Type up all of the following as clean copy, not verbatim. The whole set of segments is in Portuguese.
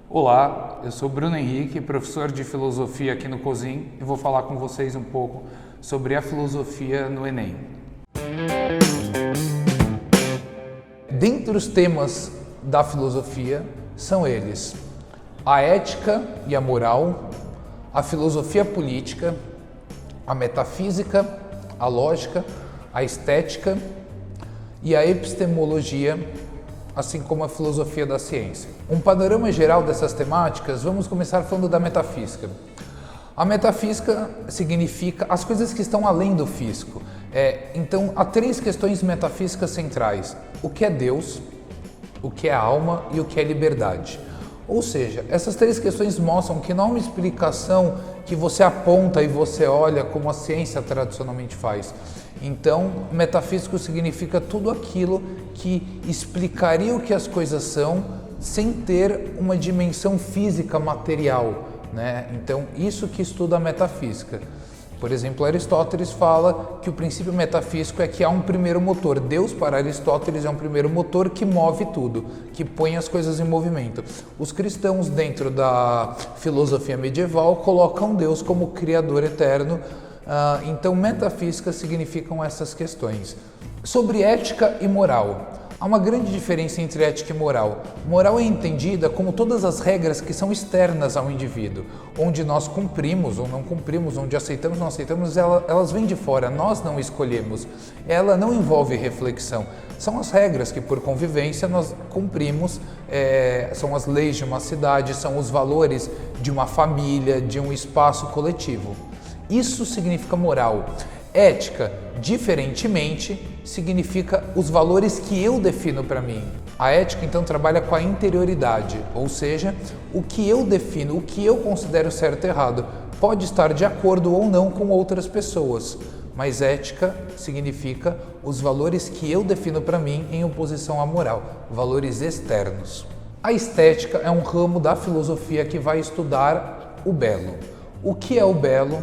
Olá, eu sou Bruno Henrique, professor de filosofia aqui no COSIM e vou falar com vocês um pouco sobre a filosofia no Enem. Dentre os temas da filosofia são eles: a ética e a moral, a filosofia política, a metafísica, a lógica, a estética e a epistemologia, assim como a filosofia da ciência. Um panorama geral dessas temáticas, vamos começar falando da metafísica. A metafísica significa as coisas que estão além do físico. Então, há três questões metafísicas centrais: o que é Deus, o que é alma e o que é liberdade. Ou seja, essas três questões mostram que não é uma explicação que você aponta e você olha como a ciência tradicionalmente faz. Então, metafísico significa tudo aquilo que explicaria o que as coisas são sem ter uma dimensão física material, né? Então, isso que estuda a metafísica. Por exemplo, Aristóteles fala que o princípio metafísico é que há um primeiro motor. Deus, para Aristóteles, é um primeiro motor que move tudo, que põe as coisas em movimento. Os cristãos, dentro da filosofia medieval, colocam Deus como criador eterno. Então, metafísica significam essas questões. Sobre ética e moral. Há uma grande diferença entre ética e moral. Moral é entendida como todas as regras que são externas ao indivíduo, onde nós cumprimos ou não cumprimos, onde aceitamos ou não aceitamos, elas vêm de fora, nós não escolhemos. Ela não envolve reflexão. São as regras que, por convivência, nós cumprimos, são as leis de uma cidade, são os valores de uma família, de um espaço coletivo. Isso significa moral. Ética, diferentemente, significa os valores que eu defino para mim. A ética, então, trabalha com a interioridade, ou seja, o que eu defino, o que eu considero certo e errado, pode estar de acordo ou não com outras pessoas, mas ética significa os valores que eu defino para mim em oposição à moral, valores externos. A estética é um ramo da filosofia que vai estudar o belo. O que é o belo?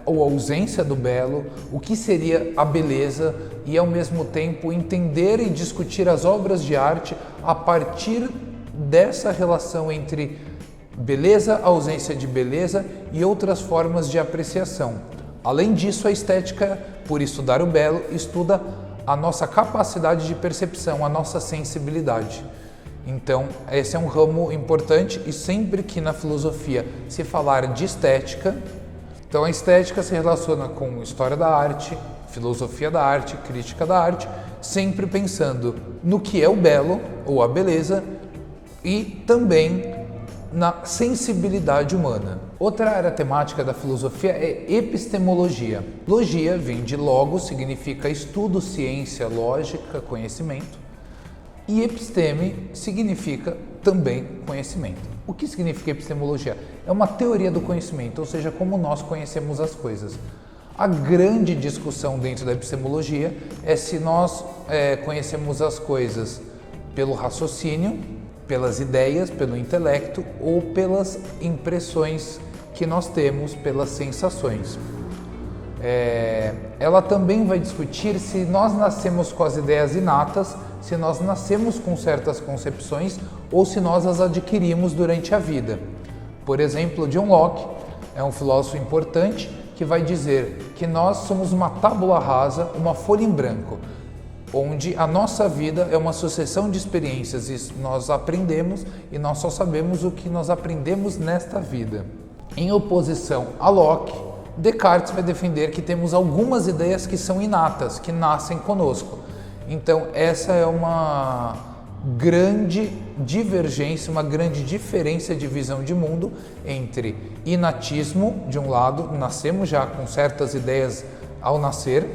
Ou a ausência do belo, o que seria a beleza e, ao mesmo tempo, entender e discutir as obras de arte a partir dessa relação entre beleza, ausência de beleza e outras formas de apreciação. Além disso, a estética, por estudar o belo, estuda a nossa capacidade de percepção, a nossa sensibilidade. Então, esse é um ramo importante e sempre que na filosofia se falar de estética, então a estética se relaciona com história da arte, filosofia da arte, crítica da arte, sempre pensando no que é o belo ou a beleza e também na sensibilidade humana. Outra área temática da filosofia é epistemologia. Logia vem de logos, significa estudo, ciência, lógica, conhecimento. E episteme significa também conhecimento. O que significa epistemologia? É uma teoria do conhecimento, ou seja, como nós conhecemos as coisas. A grande discussão dentro da epistemologia é se nós conhecemos as coisas pelo raciocínio, pelas ideias, pelo intelecto ou pelas impressões que nós temos, pelas sensações. Ela também vai discutir se nós nascemos com as ideias inatas, se nós nascemos com certas concepções ou se nós as adquirimos durante a vida. Por exemplo, John Locke é um filósofo importante que vai dizer que nós somos uma tábula rasa, uma folha em branco, onde a nossa vida é uma sucessão de experiências e nós aprendemos e nós só sabemos o que nós aprendemos nesta vida. Em oposição a Locke, Descartes vai defender que temos algumas ideias que são inatas, que nascem conosco. Então, essa é uma grande divergência, uma grande diferença de visão de mundo entre inatismo, de um lado, nascemos já com certas ideias ao nascer,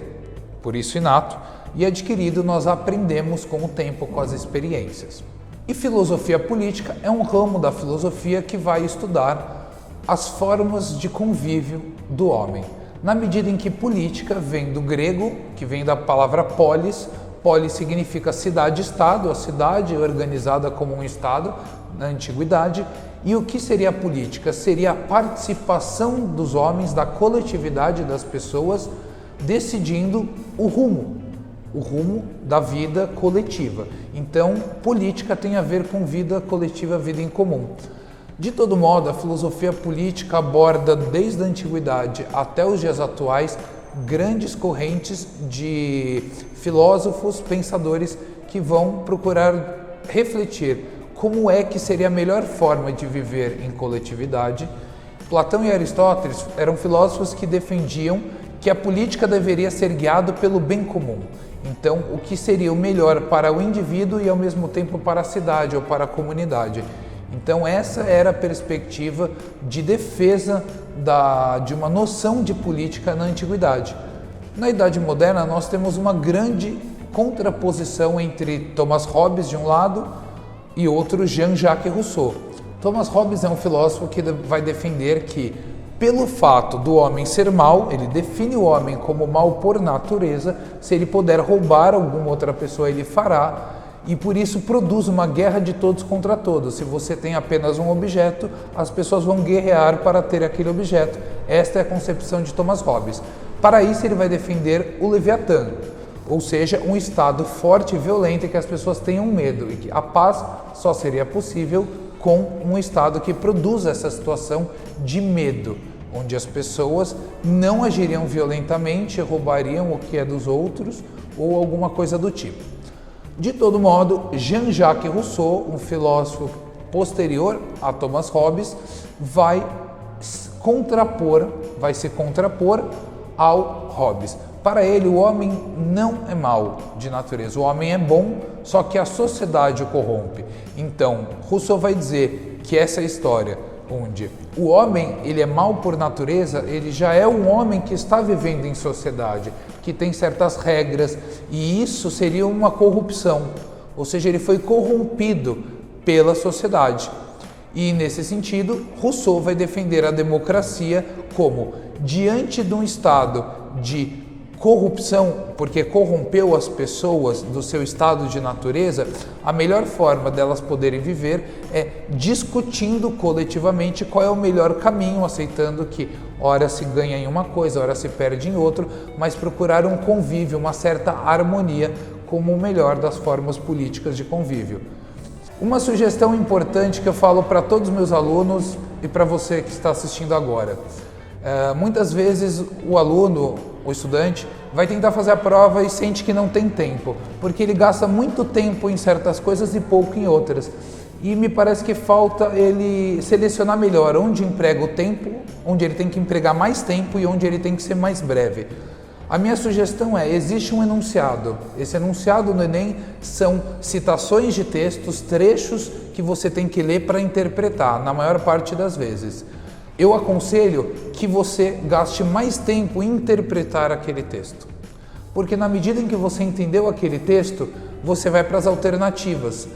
por isso inato, e adquirido nós aprendemos com o tempo, com as experiências. E filosofia política é um ramo da filosofia que vai estudar as formas de convívio do homem, na medida em que política vem do grego, que vem da palavra polis. Polis significa cidade-estado, a cidade organizada como um estado na antiguidade. E o que seria a política? Seria a participação dos homens, da coletividade das pessoas, decidindo o rumo o rumo da vida coletiva. Então, política tem a ver com vida coletiva, vida em comum. De todo modo, a filosofia política aborda desde a antiguidade até os dias atuais grandes correntes de filósofos, pensadores que vão procurar refletir como é que seria a melhor forma de viver em coletividade. Platão e Aristóteles eram filósofos que defendiam que a política deveria ser guiada pelo bem comum. Então, o que seria o melhor para o indivíduo e ao mesmo tempo para a cidade ou para a comunidade. Então, essa era a perspectiva de defesa de uma noção de política na antiguidade. Na Idade Moderna, nós temos uma grande contraposição entre Thomas Hobbes, de um lado, e outro, Jean-Jacques Rousseau. Thomas Hobbes é um filósofo que vai defender que, pelo fato do homem ser mau, ele define o homem como mau por natureza. Se ele puder roubar alguma outra pessoa, ele fará. E por isso produz uma guerra de todos contra todos. Se você tem apenas um objeto, as pessoas vão guerrear para ter aquele objeto. Esta é a concepção de Thomas Hobbes. Para isso, ele vai defender o Leviatã, ou seja, um estado forte e violento em que as pessoas tenham medo, e que a paz só seria possível com um estado que produz essa situação de medo, onde as pessoas não agiriam violentamente, roubariam o que é dos outros ou alguma coisa do tipo. De todo modo, Jean-Jacques Rousseau, um filósofo posterior a Thomas Hobbes, vai se contrapor ao Hobbes. Para ele, o homem não é mau de natureza, o homem é bom, só que a sociedade o corrompe. Então, Rousseau vai dizer que essa história onde o homem ele é mau por natureza, ele já é um homem que está vivendo em sociedade, que tem certas regras, e isso seria uma corrupção, ou seja, ele foi corrompido pela sociedade. E nesse sentido, Rousseau vai defender a democracia como, diante de um estado de corrupção, porque corrompeu as pessoas do seu estado de natureza, a melhor forma delas poderem viver é discutindo coletivamente qual é o melhor caminho, aceitando que ora se ganha em uma coisa, ora se perde em outro, mas procurar um convívio, uma certa harmonia como o melhor das formas políticas de convívio. Uma sugestão importante que eu falo para todos os meus alunos e para você que está assistindo agora. Muitas vezes o aluno, o estudante, vai tentar fazer a prova e sente que não tem tempo, porque ele gasta muito tempo em certas coisas e pouco em outras. E me parece que falta ele selecionar melhor onde emprega o tempo, onde ele tem que empregar mais tempo e onde ele tem que ser mais breve. A minha sugestão é, existe um enunciado. Esse enunciado no Enem são citações de textos, trechos que você tem que ler para interpretar, na maior parte das vezes. Eu aconselho que você gaste mais tempo em interpretar aquele texto, porque na medida em que você entendeu aquele texto, você vai para as alternativas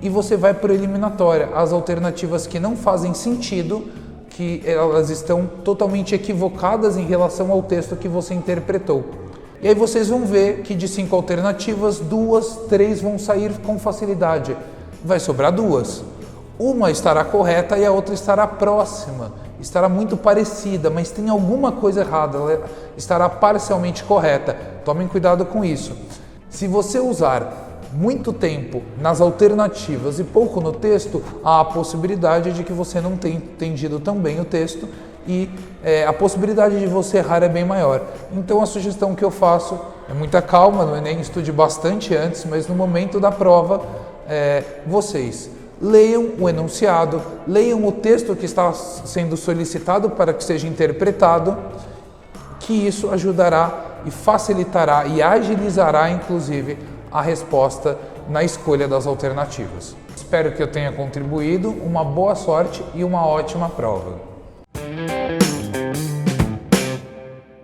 e você vai para a eliminatória, as alternativas que não fazem sentido, que elas estão totalmente equivocadas em relação ao texto que você interpretou. E aí vocês vão ver que de 5 alternativas, 2, 3 vão sair com facilidade, vai sobrar 2. Uma estará correta e a outra estará próxima, estará muito parecida, mas tem alguma coisa errada, ela estará parcialmente correta. Tomem cuidado com isso. Se você usar muito tempo nas alternativas e pouco no texto, há a possibilidade de que você não tenha entendido tão bem o texto e a possibilidade de você errar é bem maior. Então a sugestão que eu faço é muita calma, no Enem estude bastante antes, mas no momento da prova, vocês leiam o enunciado, leiam o texto que está sendo solicitado para que seja interpretado, que isso ajudará e facilitará e agilizará, inclusive, a resposta na escolha das alternativas. Espero que eu tenha contribuído, uma boa sorte e uma ótima prova.